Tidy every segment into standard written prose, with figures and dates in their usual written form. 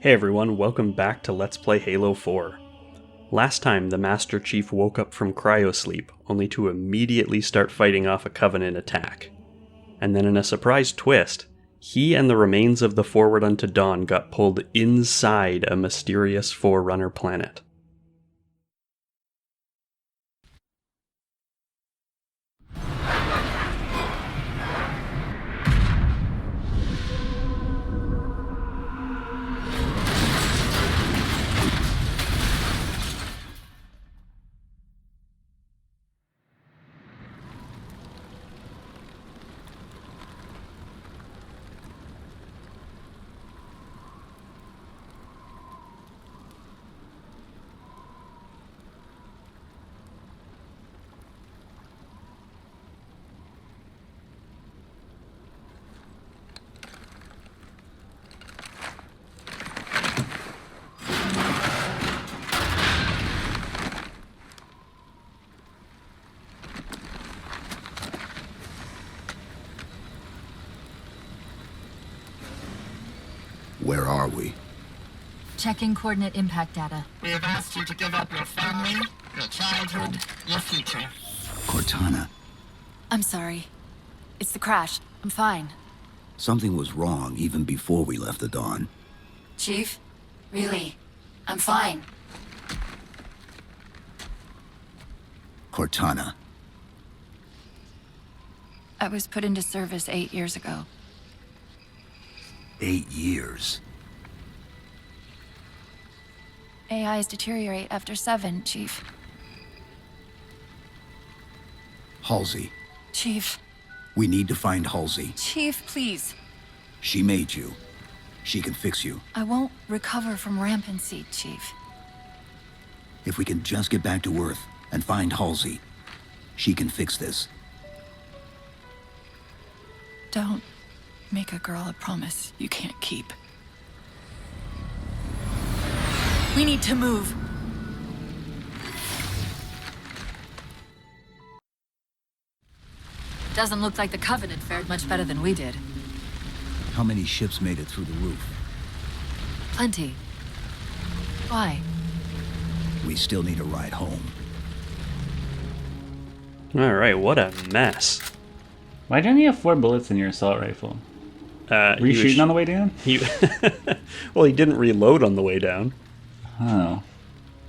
Hey everyone, welcome back to Let's Play Halo 4. Last time, the Master Chief woke up from cryosleep, only to immediately start fighting off a Covenant attack. And then in a surprise twist, he and the remains of the Forward Unto Dawn got pulled inside a mysterious Forerunner planet. Where are we? Checking coordinate impact data. We have asked you to give up your family, your childhood, your future. Cortana, I'm sorry. It's the crash. I'm fine. something was wrong even before we left the Dawn. Chief? Really? I'm fine. Cortana, I was put into service 8 years ago. 8 years. AIs deteriorate after 7, Chief. Halsey, Chief. we need to find Halsey. Chief, please. She made you. She can fix you. I won't recover from rampancy, Chief. If we can just get back to Earth and find Halsey, she can fix this. Don't make a girl a promise you can't keep. We need to move. Doesn't look like the Covenant fared much better than we did. How many ships made it through the roof? Plenty. Why? We still need a ride home. Alright, what a mess. Why didn't you have 4 bullets in your assault rifle? Were you shooting on the way down? Well, he didn't reload on the way down. Oh.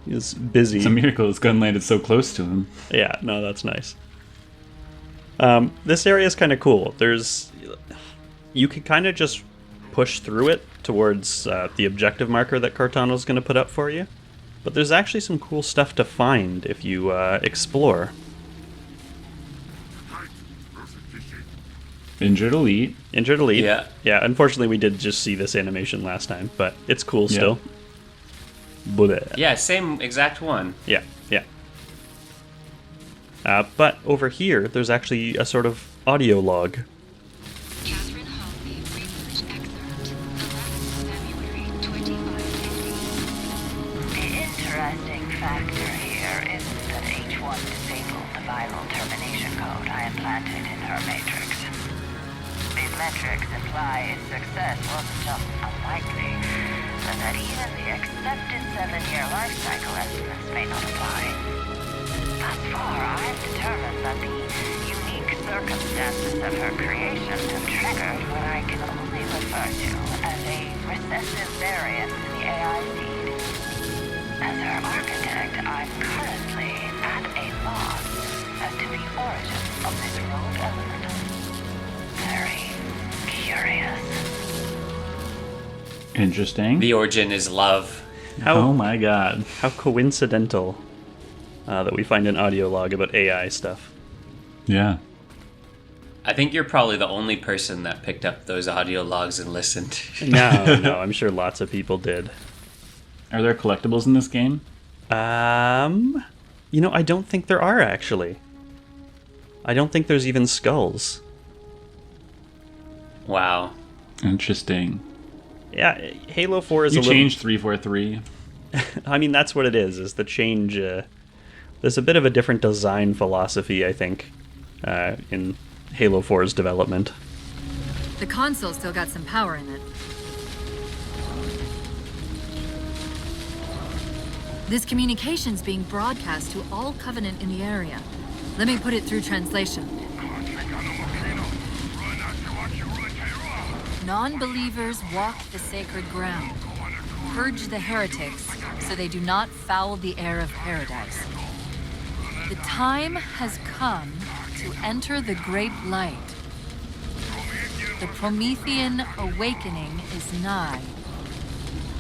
He was busy. It's a miracle his gun landed so close to him. Yeah, no, that's nice. This area is kind of cool. You can kind of just push through it towards the objective marker that Cortana's going to put up for you. But there's actually some cool stuff to find if you explore. Injured Elite. Injured Elite. Yeah. Yeah, unfortunately we did just see this animation last time, but it's cool still. Bleh. Yeah, same exact one. Yeah, yeah. But over here, there's actually a sort of audio log. Catherine Halsey research excerpt, 11 February 2550. The interesting factor here is that H1 disabled the viral termination code I implanted in her matrix. These metrics imply its success wasn't just unlikely, but that even the accepted 7-year life cycle estimates may not apply. Thus far, I've determined that the unique circumstances of her creation have triggered what I can only refer to as a recessive variant in the AI seed. As her architect, I'm currently at a loss as to the origin of this rogue element. Very curious. Interesting. The origin is love. Oh my god. How coincidental that we find an audio log about AI stuff. Yeah. I think you're probably the only person that picked up those audio logs and listened. No, I'm sure lots of people did. Are there collectibles in this game? I don't think there are, actually. I don't think there's even skulls. Wow. Interesting. Yeah, Halo 4 is You a little... changed 343. I mean, that's what it is the change... there's a bit of a different design philosophy, I think, in Halo 4's development. The console's still got some power in it. This communication's being broadcast to all Covenant in the area. Let me put it through translation. Non-believers walk the sacred ground. Purge the heretics so they do not foul the air of paradise. The time has come to enter the great light. The Promethean awakening is nigh.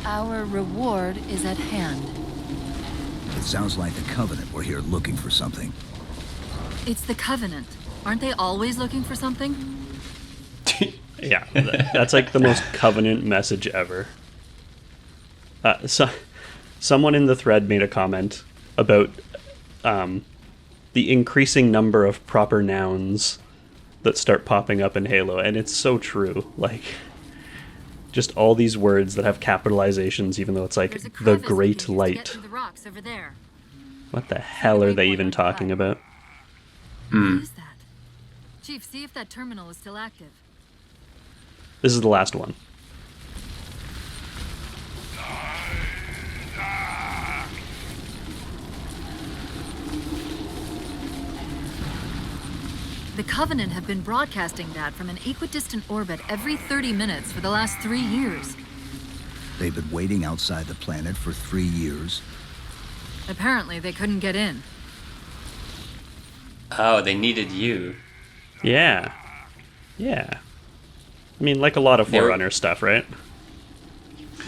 Our reward is at hand. It sounds like the Covenant were here looking for something. It's the Covenant. Aren't they always looking for something? Yeah, that's like the most Covenant message ever. Someone in the thread made a comment about the increasing number of proper nouns that start popping up in Halo, and it's so true. Like, just all these words that have capitalizations, even though it's like the Great Light. What the hell are they even talking about? What is that? Chief, see if that terminal is still active. This is the last one. The Covenant have been broadcasting that from an equidistant orbit every 30 minutes for the last 3 years. They've been waiting outside the planet for 3 years. Apparently, they couldn't get in. Oh, they needed you. Yeah. Yeah. I mean, like a lot of Forerunner stuff, right?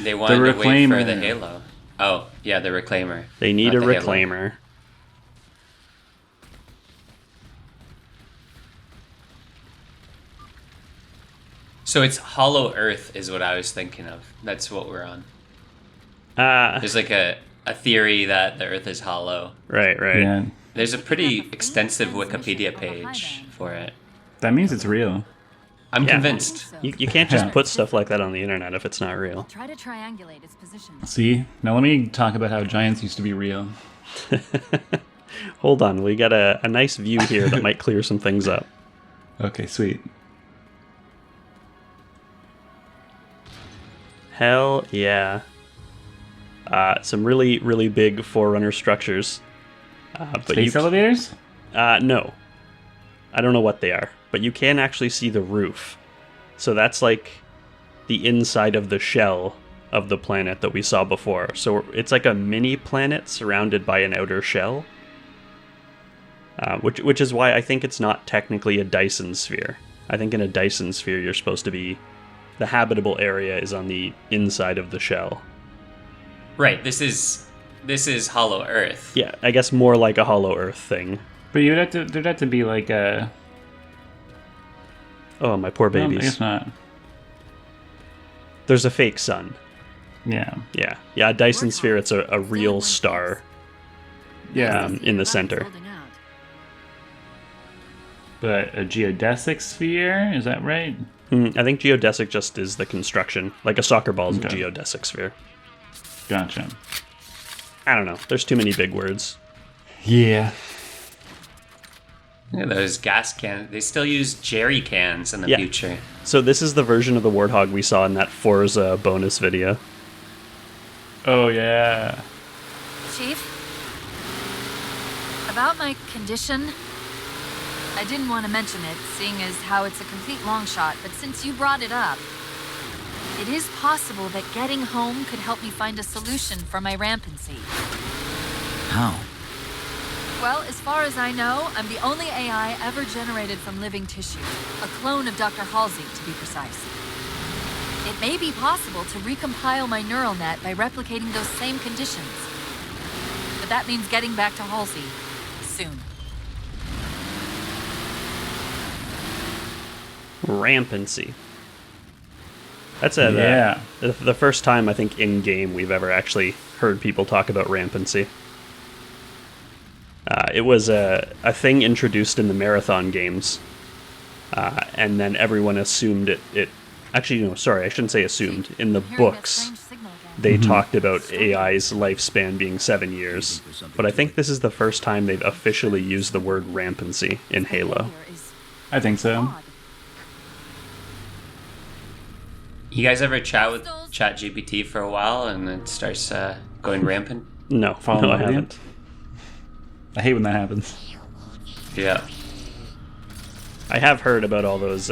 They wanted to wait for the Halo. Oh, yeah, the Reclaimer. They need a Reclaimer. Halo. So it's Hollow Earth is what I was thinking of. That's what we're on. There's like a theory that the Earth is hollow. Right. Yeah. There's a pretty extensive Wikipedia page for it. That means it's real. I'm convinced. You can't just put stuff like that on the internet if it's not real. Try to triangulate its position. See? Now let me talk about how giants used to be real. Hold on, we got a nice view here that might clear some things up. Okay, sweet. Hell yeah. Some really, really big Forerunner structures. But Space elevators? No. I don't know what they are. But you can actually see the roof. So that's like the inside of the shell of the planet that we saw before. So it's like a mini planet surrounded by an outer shell. Which is why I think it's not technically a Dyson sphere. I think in a Dyson sphere you're supposed to be... The habitable area is on the inside of the shell. Right, this is Hollow Earth. Yeah, I guess more like a Hollow Earth thing. But there'd have to be like a... Oh, my poor babies. No, I guess not. There's a fake sun. Yeah. Yeah, a Dyson sphere, it's a real star. Yeah. In the center. But a geodesic sphere, is that right? I think geodesic just is the construction. Like a soccer ball is a geodesic sphere. Gotcha. I don't know. There's too many big words. Yeah. Yeah, those gas cans. They still use jerry cans in the future. So this is the version of the Warthog we saw in that Forza bonus video. Oh, yeah. Chief? About my condition... I didn't want to mention it, seeing as how it's a complete long shot, but since you brought it up, it is possible that getting home could help me find a solution for my rampancy. How? Well, as far as I know, I'm the only AI ever generated from living tissue, a clone of Dr. Halsey, to be precise. It may be possible to recompile my neural net by replicating those same conditions. But that means getting back to Halsey soon. Rampancy. That's the first time I think in game we've ever actually heard people talk about rampancy. It was a thing introduced in the Marathon games, and then everyone assumed it. Actually, no, sorry, I shouldn't say assumed. In the books, they talked about AI's lifespan being 7 years, but I think this is the first time they've officially used the word rampancy in Halo. I think so. You guys ever chat with ChatGPT for a while and it starts going rampant? No, fall in no, I love with you? haven't. I hate when that happens. Yeah. I have heard about all those,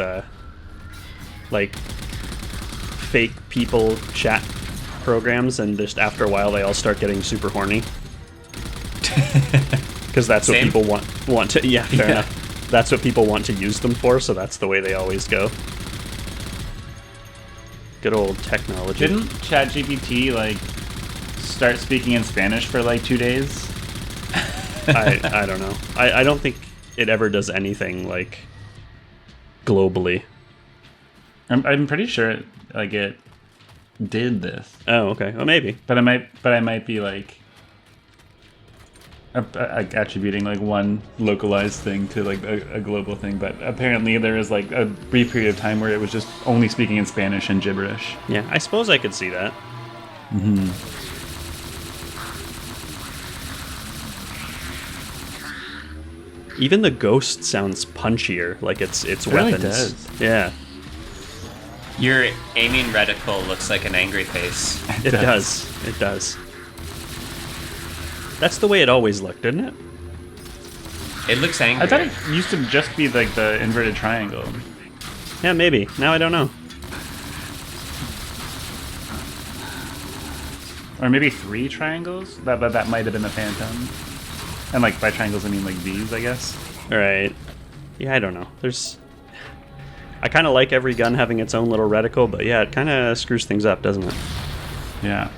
like, fake people chat programs, and just after a while they all start getting super horny. Because that's what Same. people want to... Yeah, fair enough. That's what people want to use them for, so that's the way they always go. Good old technology. Didn't ChatGPT, like, start speaking in Spanish for, like, 2 days? I don't know. I don't think it ever does anything, like, globally. I'm pretty sure, it did this. Oh, okay. Well, maybe. But I might be, like, attributing like one localized thing to like a global thing, but apparently there is like a brief period of time where it was just only speaking in Spanish and gibberish. Yeah, I suppose I could see that. Mm-hmm. Even the ghost sounds punchier, like it's It weapons. really does. Yeah, Your aiming reticle looks like an angry face. it does. It does. That's the way it always looked, didn't it? It looks angry. I thought it used to just be like the inverted triangle. Yeah, maybe. Now I don't know. Or maybe 3 triangles? That might have been the Phantom. And like by triangles I mean like these, I guess. All right. Yeah, I don't know. I kind of like every gun having its own little reticle, but yeah, it kind of screws things up, doesn't it? Yeah.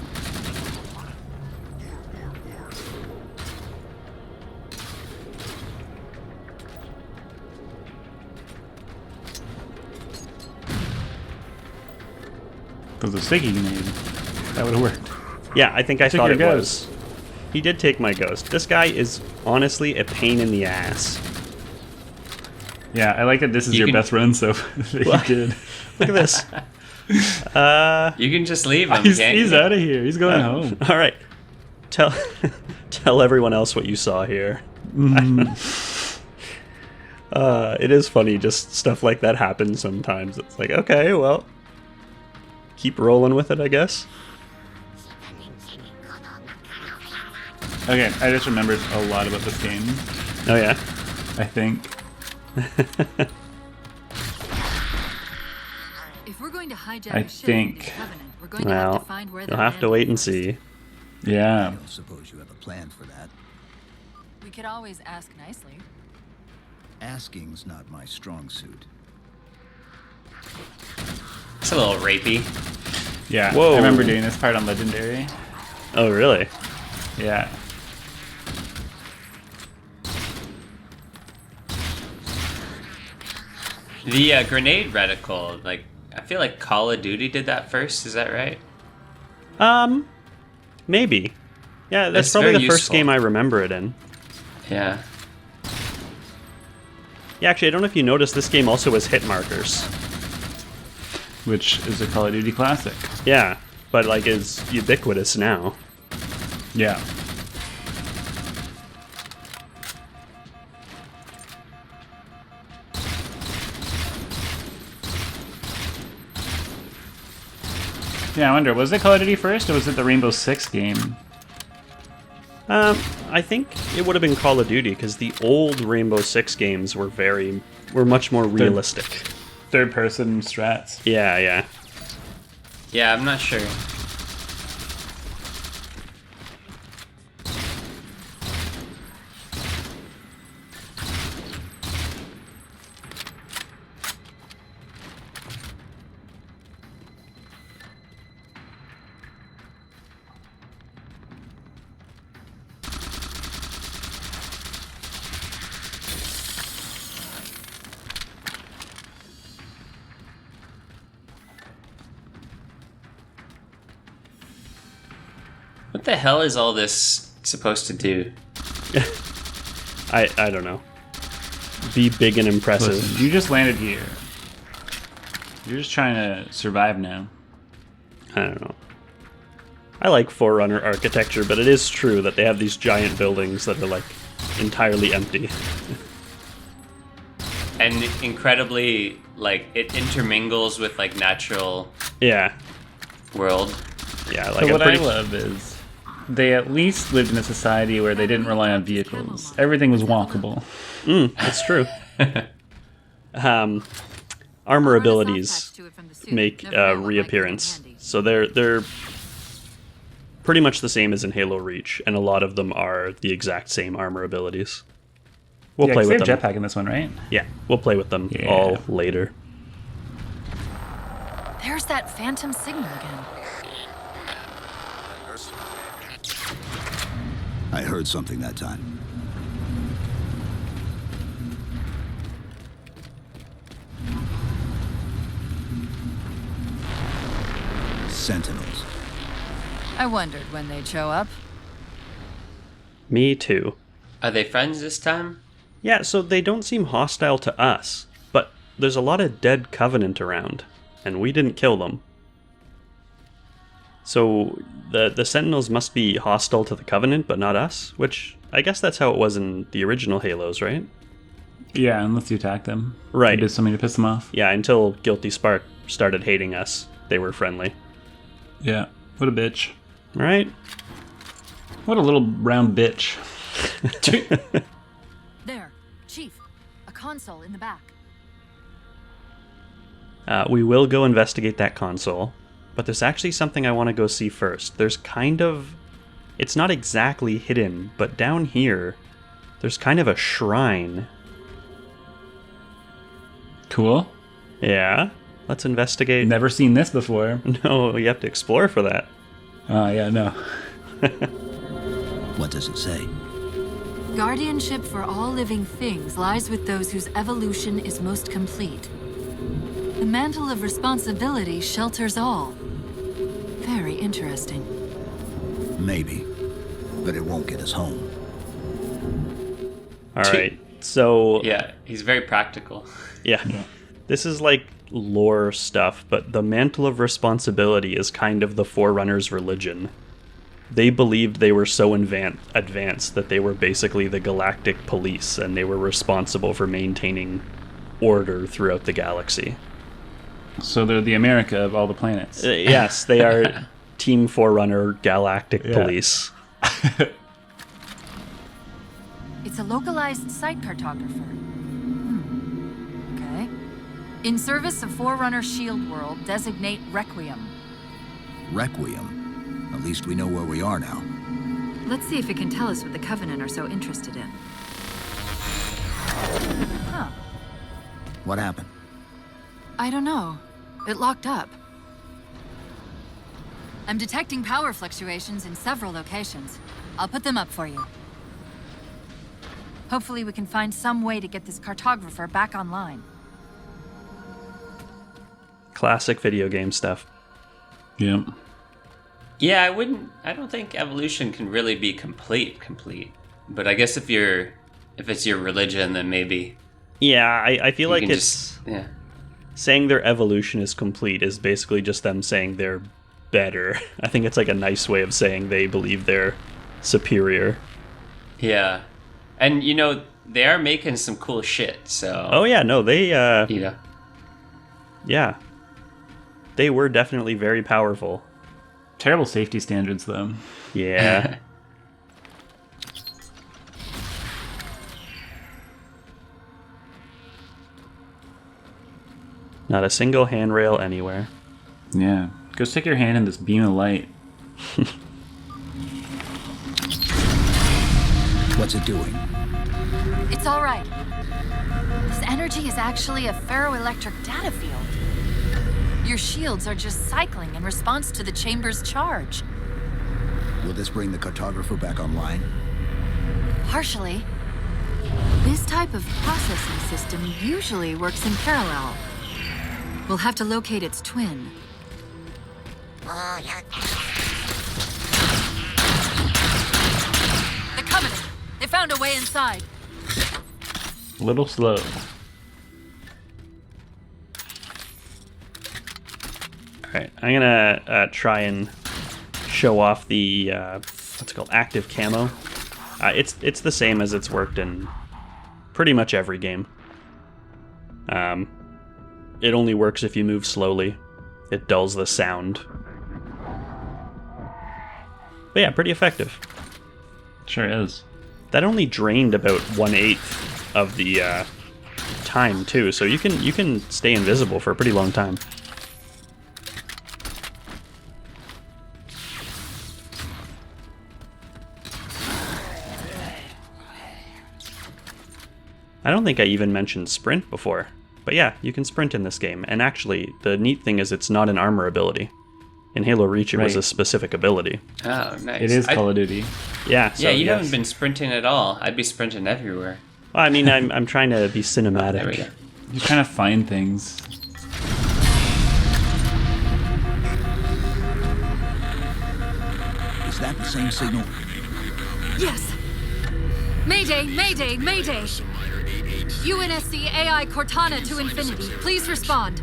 That was a sticky grenade. That would have worked. Yeah, I think I Took thought your it ghost. was. He did take my ghost. This guy is honestly a pain in the ass. Yeah, I like that this is You your can- best run so that you did. Look at this. You can just leave him, He's can't you? out of here. He's going home. All right. Tell everyone else what you saw here. It is funny, just stuff like that happens sometimes. It's like, okay, well, keep rolling with it, I guess. Okay, I just remembered a lot about this game. Oh yeah. I think. If we're going to hijack I a ship from think- the Covenant, we're going to have Well, to find where you'll they're have to wait and landing. see. Yeah. I suppose you have a plan for that. We could always ask nicely. Asking's not my strong suit. It's a little rapey. Yeah. Whoa. I remember doing this part on Legendary. Oh really? Yeah. The grenade reticle, like, I feel like Call of Duty did that first. Is that right? Maybe. Yeah, that's It's probably the very first useful. game I remember it in. Yeah. Yeah, actually, I don't know if you noticed, this game also has hit markers. Which is a Call of Duty classic. Yeah, but like is ubiquitous now. Yeah. Yeah, I wonder, was it Call of Duty first or was it the Rainbow Six game? I think it would have been Call of Duty because the old Rainbow Six games were much more realistic. Third person strats. Yeah, yeah. Yeah, I'm not sure. What the hell is all this supposed to do? I don't know. Be big and impressive. Listen, you just landed here. You're just trying to survive now. I don't know. I like Forerunner architecture, but it is true that they have these giant buildings that are like entirely empty. And incredibly, like, it intermingles with, like, natural Yeah, world. yeah. So Like what I'm pretty. I love is they at least lived in a society where they didn't rely on vehicles. Everything was walkable. That's true. Armor abilities make a reappearance, so they're pretty much the same as in Halo Reach, and a lot of them are the exact same armor abilities. We'll play with them. They have jetpack in this one, right? Yeah, we'll play with them all later. There's that phantom signal again. I heard something that time. Sentinels. I wondered when they'd show up. Me too. Are they friends this time? Yeah, so they don't seem hostile to us, but there's a lot of dead Covenant around, and we didn't kill them. So the Sentinels must be hostile to the Covenant, but not us, which I guess that's how it was in the original Halos, right? Yeah, unless you attack them. Right. You did something to piss them off. Yeah, until Guilty Spark started hating us, they were friendly. Yeah, what a bitch. Right? What a little round bitch. There, Chief. A console in the back. We will go investigate that console, but there's actually something I want to go see first. There's kind of... It's not exactly hidden, but down here, there's kind of a shrine. Cool. Yeah, let's investigate. Never seen this before. No, you have to explore for that. Yeah, no. What does it say? Guardianship for all living things lies with those whose evolution is most complete. The mantle of responsibility shelters all. Very interesting. Maybe, but it won't get us home. All right, so... Yeah, he's very practical. Yeah. This is like lore stuff, but the mantle of responsibility is kind of the Forerunners' religion. They believed they were so advanced that they were basically the galactic police, and they were responsible for maintaining order throughout the galaxy. So they're the America of all the planets. Yes, they are Team Forerunner Galactic Police. It's a localized site cartographer. Okay. In service of Forerunner Shield World, designate Requiem. Requiem? At least we know where we are now. Let's see if it can tell us what the Covenant are so interested in. Huh. What happened? I don't know. It locked up. I'm detecting power fluctuations in several locations. I'll put them up for you. Hopefully we can find some way to get this cartographer back online. Classic video game stuff. Yep. Yeah, I don't think evolution can really be complete. But I guess if it's your religion, then maybe. Yeah, I feel like it's... Yeah. Saying their evolution is complete is basically just them saying they're better. I think it's like a nice way of saying they believe they're superior. Yeah. And, they are making some cool shit, so... Oh, yeah, no, they... Yeah. They were definitely very powerful. Terrible safety standards, though. Yeah. Not a single handrail anywhere. Yeah. Go stick your hand in this beam of light. What's it doing? It's all right. This energy is actually a ferroelectric data field. Your shields are just cycling in response to the chamber's charge. Will this bring the cartographer back online? Partially. This type of processing system usually works in parallel. We'll have to locate its twin. The Covenant! They found a way inside. A little slow. Alright, I'm gonna try and show off the, what's it called, active camo. It's the same as it's worked in pretty much every game. It only works if you move slowly. It dulls the sound. But yeah, pretty effective. Sure is. That only drained about 1/8 of the time too, so you can stay invisible for a pretty long time. I don't think I even mentioned sprint before, but yeah, you can sprint in this game, and actually, the neat thing is it's not an armor ability. In Halo Reach, it was a specific ability. Oh, nice. It is Call of Duty. Yeah. So, yeah, you haven't been sprinting at all. I'd be sprinting everywhere. Well, I mean, I'm trying to be cinematic. There we go. You're trying to find things. Is that the same signal? Yes! Mayday, Mayday, Mayday! UNSC AI Cortana to Infinity. Please respond.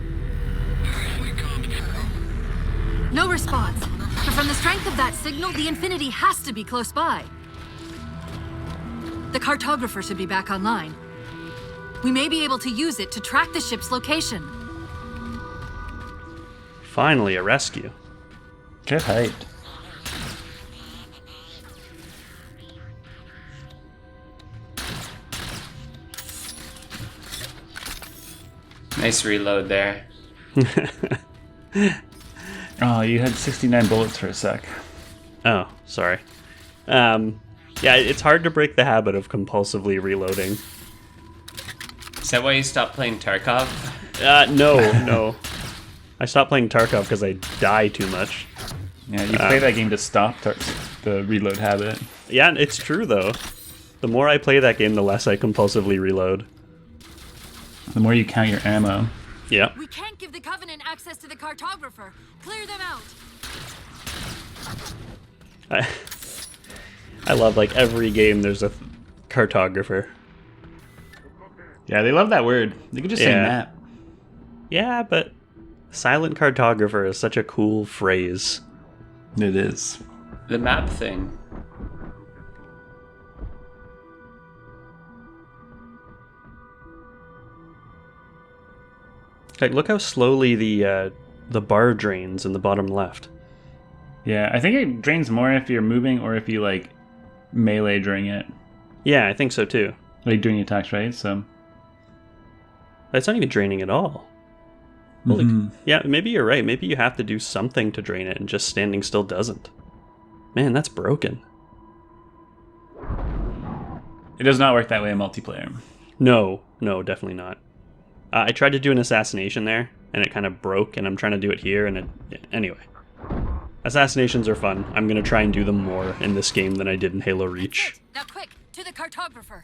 No response. But from the strength of that signal, the Infinity has to be close by. The cartographer should be back online. We may be able to use it to track the ship's location. Finally, a rescue. Get hyped. Nice reload there. Oh, you had 69 bullets for a sec. Oh, sorry. Yeah, it's hard to break the habit of compulsively reloading. Is that why you stopped playing Tarkov? No. I stopped playing Tarkov because I die too much. Yeah, you play that game to stop the reload habit. Yeah, it's true though. The more I play that game, the less I compulsively reload. The more you count your ammo. Yeah. We can't give the Covenant access to the cartographer. Clear them out. I love, like, every game there's a cartographer. Yeah, they love that word. They could just say map. Yeah, but silent cartographer is such a cool phrase. It is. The map thing. Like, look how slowly the bar drains in the bottom left. Yeah, I think it drains more if you're moving or if you, like, melee during it. Yeah, I think so too. Like, doing attacks, right? So. It's not even draining at all. Holy yeah, maybe you're right. Maybe you have to do something to drain it and just standing still doesn't. Man, that's broken. It does not work that way in multiplayer. No, definitely not. I tried to do an assassination there, and it kind of broke, and I'm trying to do it here, and anyway. Assassinations are fun. I'm going to try and do them more in this game than I did in Halo Reach. Now quick, to the cartographer.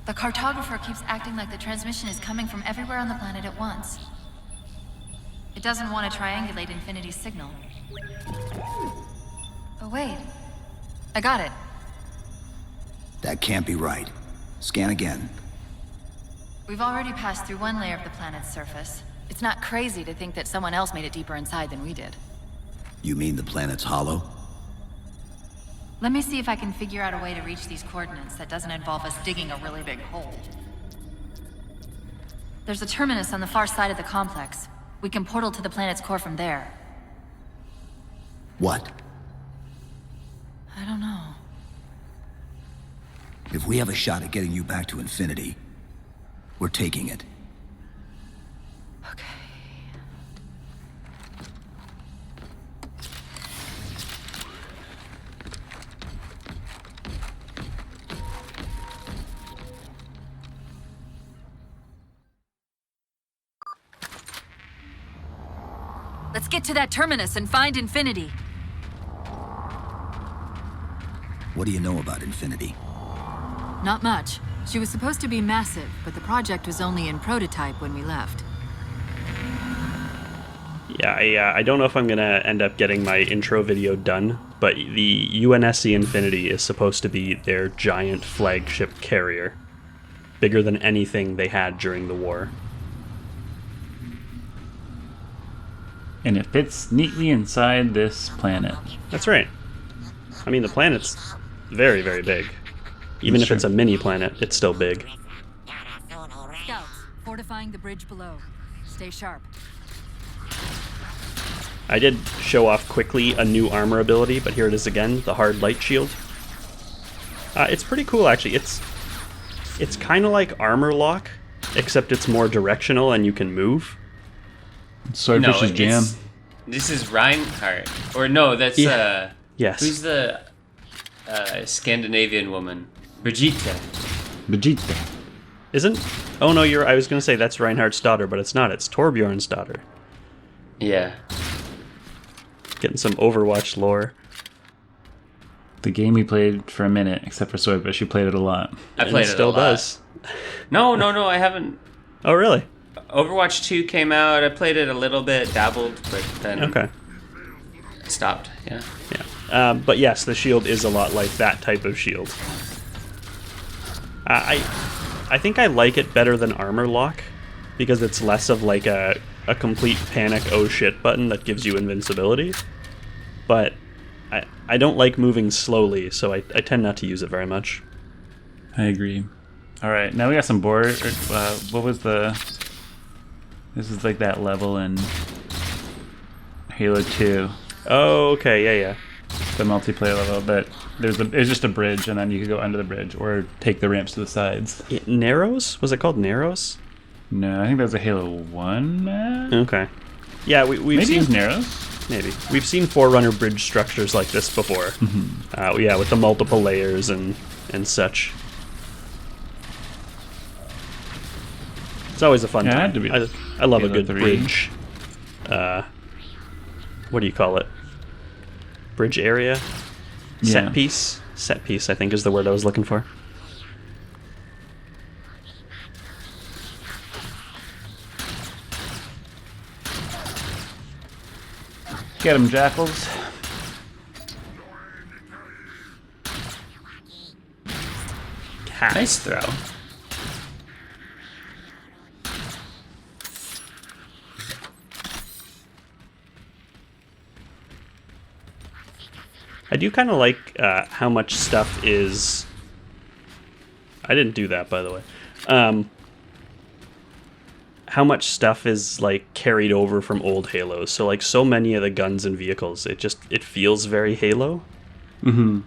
The cartographer keeps acting like the transmission is coming from everywhere on the planet at once. It doesn't want to triangulate Infinity's signal. Oh wait, I got it. That can't be right. Scan again. We've already passed through one layer of the planet's surface. It's not crazy to think that someone else made it deeper inside than we did. You mean the planet's hollow? Let me see if I can figure out a way to reach these coordinates that doesn't involve us digging a really big hole. There's a terminus on the far side of the complex. We can portal to the planet's core from there. What? I don't know. If we have a shot at getting you back to Infinity, we're taking it. Okay. Let's get to that terminus and find Infinity. What do you know about Infinity? Not much. She was supposed to be massive, but the project was only in prototype when we left. Yeah, I don't know if I'm going to end up getting my intro video done, but the UNSC Infinity is supposed to be their giant flagship carrier. Bigger than anything they had during the war. and it fits neatly inside this planet. That's right. I mean, the planet's very, very big. Even That's if it's a true. mini planet, it's still big. Scouts, fortifying the bridge below. Stay sharp. I did show off quickly a new armor ability, but here it is again, the hard light shield. It's pretty cool, actually. It's kind of like armor lock, except it's more directional and you can move. Swordfish's jam. This is Reinhardt. Or no, that's Yes. who's the Scandinavian woman? Brigitte. Vegeta. Isn't? Oh no, I was gonna say that's Reinhardt's daughter, but it's not. It's Torbjorn's daughter. Yeah. Getting some Overwatch lore. The game we played for a minute, except for Swordfish, you played it a lot. I And played it it still a lot. does. No, I haven't. Oh really? Overwatch 2 came out. I played it a little bit, dabbled, but then Okay. stopped. Yeah. Yeah. But yes, the shield is a lot like that type of shield. I think I like it better than armor lock because it's less of like a complete panic oh shit button that gives you invincibility. But I don't like moving slowly, so I tend not to use it very much. I agree. All right, now we got some board. What was the? This is like that level in Halo 2, Oh, okay, yeah. the multiplayer level. But it's just a bridge, and then you could go under the bridge or take the ramps to the sides. Narrows? Was it called Narrows? No, I think that was a Halo 1 map. Okay. Yeah, we've Maybe seen it's Narrows. maybe we've seen Forerunner bridge structures like this before. Yeah, with the multiple layers and such. It's always a fun Yeah, it time. had to be I love a Halo good 3. bridge. What do you call it? Bridge area? Yeah. Set piece? Set piece, I think, is the word I was looking for. Get them, jackals. Nice throw. I do kind of like how much stuff is... I didn't do that, by the way. How much stuff is like carried over from old Halos. So like so many of the guns and vehicles, it feels very Halo. Mm-hmm.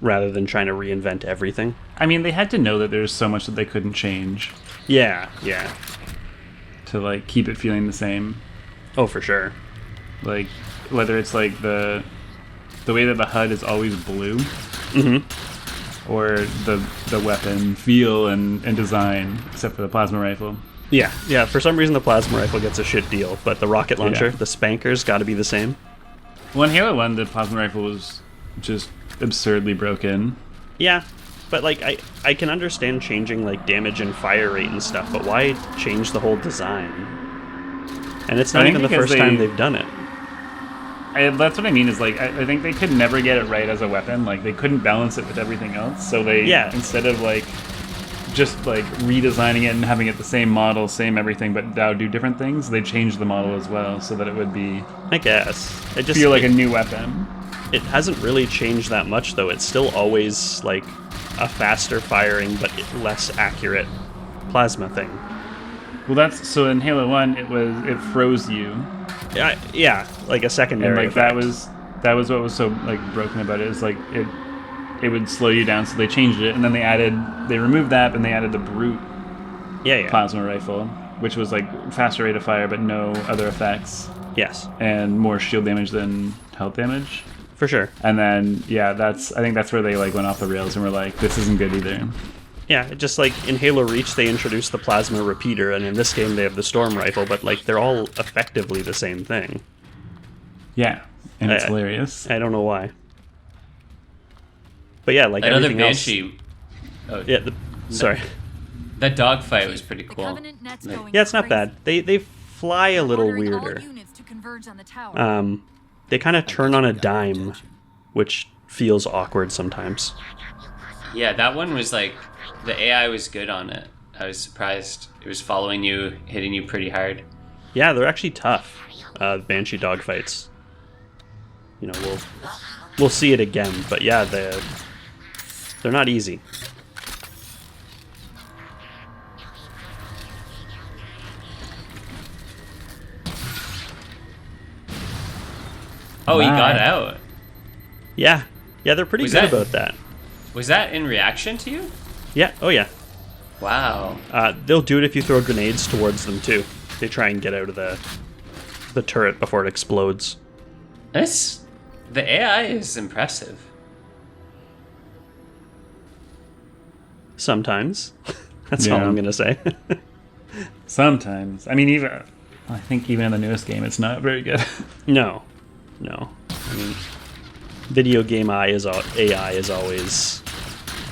Rather than trying to reinvent everything. I mean, they had to know that there's so much that they couldn't change Yeah. to like keep it feeling the same. Oh, for sure. Like whether it's like the way that the HUD is always blue, or the weapon feel and design, except for the plasma rifle. Yeah. For some reason, the plasma rifle gets a shit deal, but the rocket launcher, Yeah. the spankers, got to be the same. Well, in Halo 1, the plasma rifle was just absurdly broken. Yeah, but like I can understand changing like damage and fire rate and stuff, but why change the whole design? And it's I not think even the because first time they've done it. That's what I mean, is like I think they could never get it right as a weapon. Like they couldn't balance it with everything else, so they instead of like just like redesigning it and having it the same model, same everything, but now do different things, they changed the model as well so that it would be, I guess. It just feel like a new weapon. It hasn't really changed that much though. It's still always like a faster firing but less accurate plasma thing. Well, that's so in Halo 1 it froze you. Yeah, like a secondary And like effect. that was what was so like broken about it, is like it would slow you down, so they changed it, and then they removed that and they added the brute Yeah. plasma rifle, which was like faster rate of fire but no other effects Yes, and more shield damage than health damage. for sure. And then I think that's where they like went off the rails and were like, this isn't good either. Yeah, just like in Halo Reach, they introduced the plasma repeater, and in this game they have the storm rifle, but like they're all effectively the same thing. Yeah, and it's hilarious. I don't know why. But yeah, like Another everything else. Banshee. Oh, Yeah, sorry. That dogfight was pretty The cool. Covenant net's Like- going Yeah, it's not crazy. bad. They fly a little Ordering all weirder. units to converge on the tower. They kind of turn on a dime, which feels awkward sometimes. Yeah, that one was like, the AI was good on it. I was surprised. It was following you, hitting you pretty hard. Yeah, they're actually tough. Banshee dogfights. You know, we'll see it again, but yeah, they're not easy. Oh, he got out. Yeah, they're pretty good about that. Was that in reaction to you? Yeah. Oh yeah. Wow. They'll do it if you throw grenades towards them too. They try and get out of the turret before it explodes. The AI is impressive. Sometimes. That's all I'm gonna say. Sometimes. I mean, I think even in the newest game, it's not very good. No. I mean, video game AI is always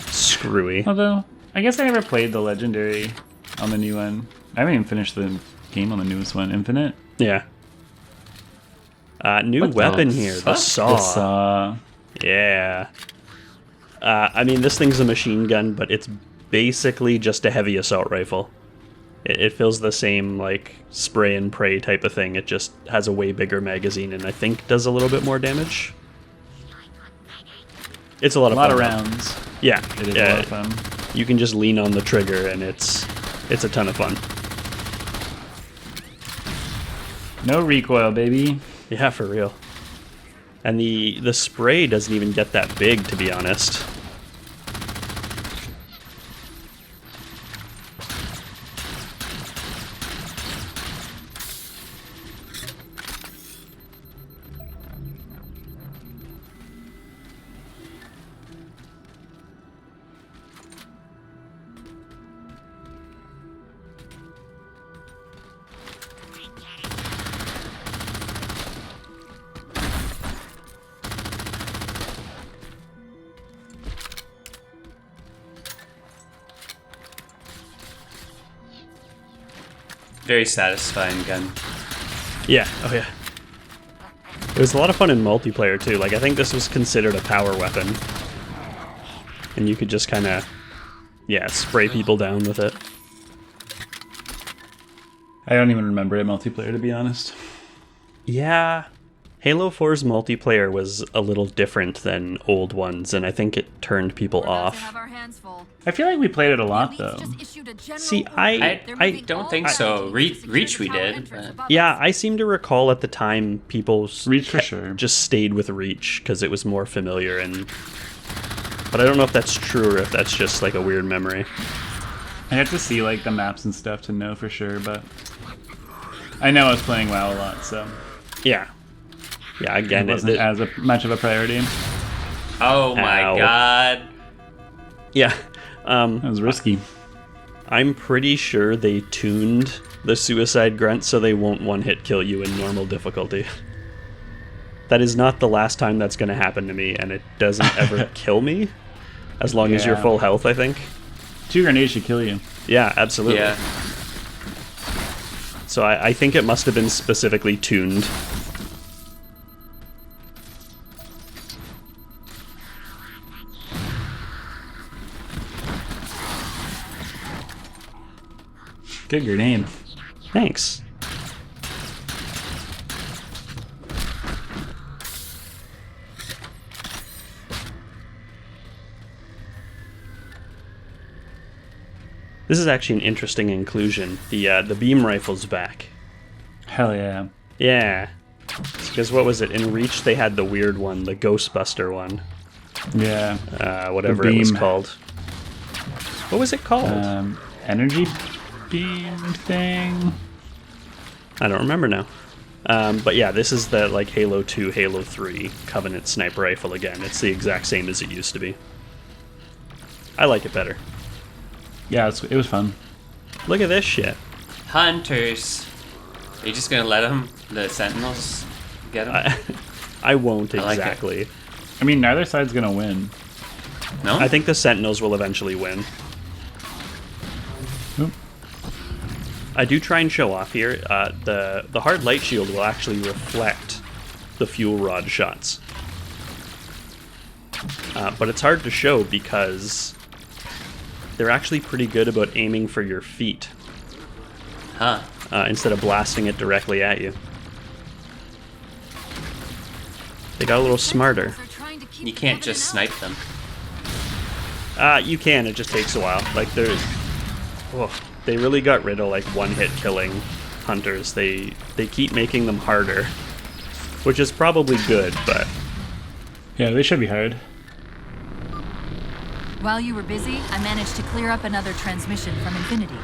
screwy. Although, I guess I never played the Legendary on the new one. I haven't even finished the game on the newest one, Infinite. Yeah. New weapon here, the saw. The saw. Yeah. I mean, this thing's a machine gun, but it's basically just a heavy assault rifle. It feels the same, like, spray and pray type of thing. It just has a way bigger magazine and I think does a little bit more damage. It's a lot of fun. A lot of rounds. Yeah. It is a lot of fun. You can just lean on the trigger and it's a ton of fun. No recoil, baby. Yeah, for real. And the spray doesn't even get that big, to be honest. Very satisfying gun. Yeah, oh yeah. It was a lot of fun in multiplayer too. Like, I think this was considered a power weapon. And you could just kind of, spray people down with it. I don't even remember it multiplayer, to be honest. Yeah. Halo 4's multiplayer was a little different than old ones, and I think it turned people off. I feel like we played it a lot, though. See, I don't think so. Reach we did. Yeah, I seem to recall at the time people Reach for sure. just stayed with Reach because it was more familiar, but I don't know if that's true or if that's just like a weird memory. I had to see like the maps and stuff to know for sure, but I know I was playing WoW a lot, so yeah. Yeah, again, it wasn't as much of a priority. Oh my god. Yeah. That was risky. I'm pretty sure they tuned the suicide grunt so they won't one-hit kill you in normal difficulty. That is not the last time that's going to happen to me, and it doesn't ever kill me, as long as you're full health, I think. 2 grenades should kill you. Yeah, absolutely. Yeah. So I think it must have been specifically tuned. Good grenade. Thanks. This is actually an interesting inclusion. The beam rifle's back. Hell yeah. Yeah. Because what was it? In Reach they had the weird one, the Ghostbuster one. Yeah. Whatever it was called. What was it called? Energy beam thing. I don't remember now. But yeah, this is the like Halo 2, Halo 3 Covenant sniper rifle again. It's the exact same as it used to be. I like it better. Yeah, it was fun. Look at this shit. Hunters. Are you just gonna let them, the Sentinels, get them? I won't I like exactly. I mean, neither side's gonna win. No? I think the Sentinels will eventually win. Oop. I do try and show off here. The hard light shield will actually reflect the fuel rod shots. But it's hard to show because they're actually pretty good about aiming for your feet. Huh. instead of blasting it directly at you. They got a little smarter. You can't just snipe them. You can, it just takes a while. Like, they really got rid of, like, one-hit killing hunters. They keep making them harder, which is probably good, but... Yeah, they should be hard. While you were busy, I managed to clear up another transmission from Infinity.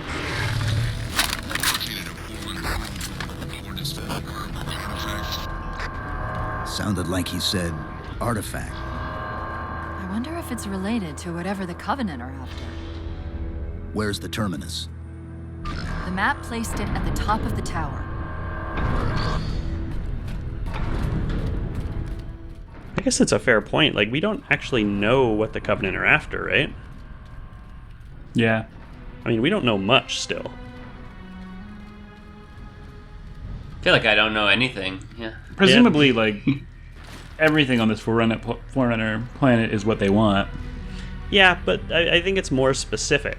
Sounded like he said artifact. I wonder if it's related to whatever the Covenant are after. Where's the terminus? The map placed it at the top of the tower. I guess it's a fair point. Like, we don't actually know what the Covenant are after, right? Yeah. I mean, we don't know much still. I feel like I don't know anything. Yeah. Presumably, like, everything on this Forerunner planet is what they want. Yeah, but I think it's more specific.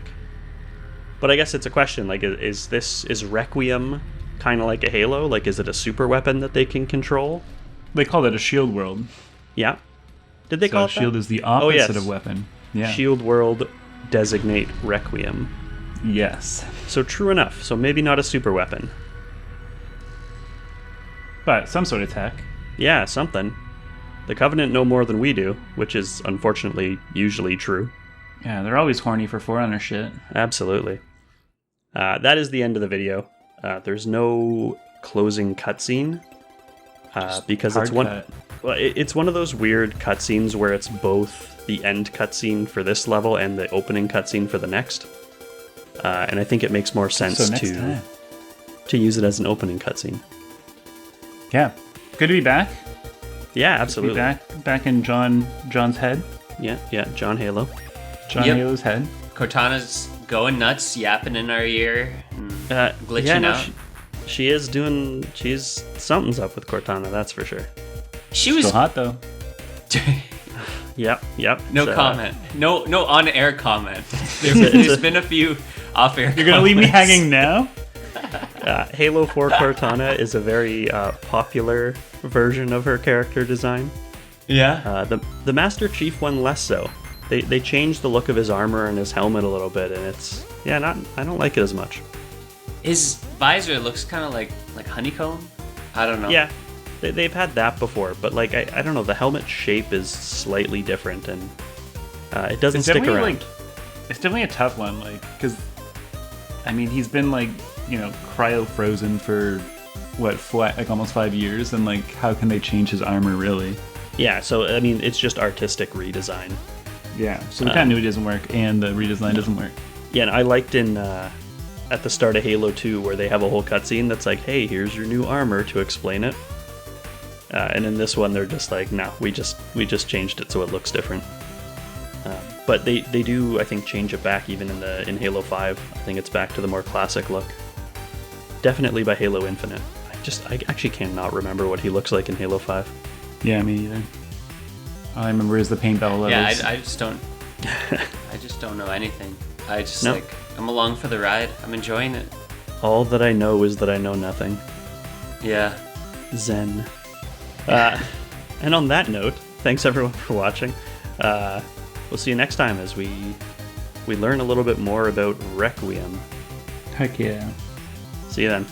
But I guess it's a question, like, is Requiem kind of like a Halo? Like, is it a super weapon that they can control? They call it a shield world. Yeah. Did they call it shield that? is the opposite of weapon. Yeah. Shield world designate Requiem. Yes. So true enough. So maybe not a super weapon. But some sort of tech. Yeah, something. The Covenant know more than we do, which is unfortunately usually true. Yeah, they're always horny for Forerunner shit. Absolutely. That is the end of the video. There's no closing cutscene because it's one. Well, it's one of those weird cutscenes where it's both the end cutscene for this level and the opening cutscene for the next. And I think it makes more sense to use it as an opening cutscene. Yeah, good to be back. Yeah, absolutely. Back in John's head. Yeah, John Halo. John Halo's head. Cortana's going nuts, yapping in our ear, and glitching out. She is doing. Something's up with Cortana, that's for sure. She was still hot though. Yep. No comment. No on-air comment. There's been a few off-air. You're gonna leave me hanging now? Halo 4 Cortana is a very popular version of her character design. Yeah. The Master Chief one less so. They changed the look of his armor and his helmet a little bit, and I don't like it as much. His visor looks kind of like honeycomb. I don't know. Yeah, they've had that before, but like I don't know. The helmet shape is slightly different, and it doesn't stick around. It's definitely a tough one, like, because I mean he's been like, cryo frozen for almost 5 years, and like how can they change his armor really? Yeah, so I mean it's just artistic redesign. Yeah, so the continuity doesn't work, and the redesign doesn't work. Yeah, and I liked at the start of Halo 2 where they have a whole cutscene that's like, hey, here's your new armor to explain it. And in this one, they're just like, no, we just changed it so it looks different. But they do, I think, change it back even in Halo 5. I think it's back to the more classic look. Definitely by Halo Infinite. I actually cannot remember what he looks like in Halo 5. Yeah, me either. All I remember is the paintball levels. Yeah, I just don't. I just don't know anything. I'm along for the ride. I'm enjoying it. All that I know is that I know nothing. Yeah. Zen. And on that note, thanks everyone for watching. We'll see you next time as we learn a little bit more about Requiem. Heck yeah. See you then.